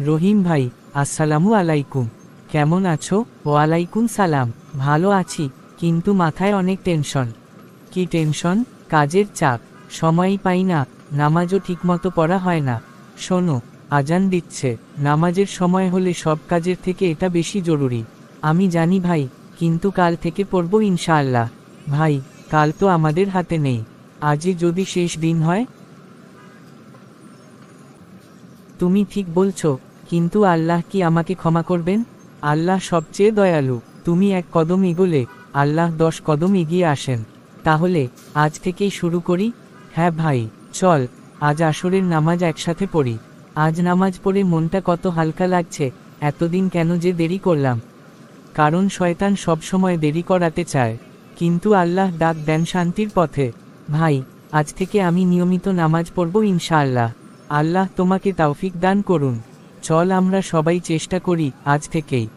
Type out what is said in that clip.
রহিম ভাই, আসসালামু আলাইকুম। কেমন আছো? ওয়ালাইকুম সালাম। ভালো আছি, কিন্তু মাথায় অনেক টেনশন। কি টেনশন? কাজের চাপ, সময়ই পাই না, নামাজও ঠিকমতো পড়া হয় না। শোনো, আজান দিচ্ছে, নামাজের সময় হলে সব কাজের থেকে এটা বেশি জরুরি। আমি জানি ভাই, কিন্তু কাল থেকে পড়ব ইনশাআল্লাহ। ভাই, কাল তো আমাদের হাতে নেই। আজই যদি শেষ দিন হয়? তুমি ঠিক বলছো, কিন্তু আল্লাহ কি আমাকে ক্ষমা করবেন? আল্লাহ সবচেয়ে দয়ালু। তুমি এক কদম এগোলে আল্লাহ 10 কদম এগিয়ে আসেন। তাহলে আজ থেকেই শুরু করি। হ্যাঁ ভাই, চল আজ আসরের নামাজ একসাথে পড়ি। আজ নামাজ পড়ে মনটা কত হালকা লাগছে। এতদিন কেন যে দেরি করলাম? কারণ শয়তান সবসময় দেরি করাতে চায়, কিন্তু আল্লাহ ডাক দেন শান্তির পথে। ভাই, আজ থেকে আমি নিয়মিত নামাজ পড়ব ইনশাআল্লাহ। আল্লাহ তোমাকে তৌফিক দান করুন। চল আমরা সবাই চেষ্টা করি আজ থেকেই।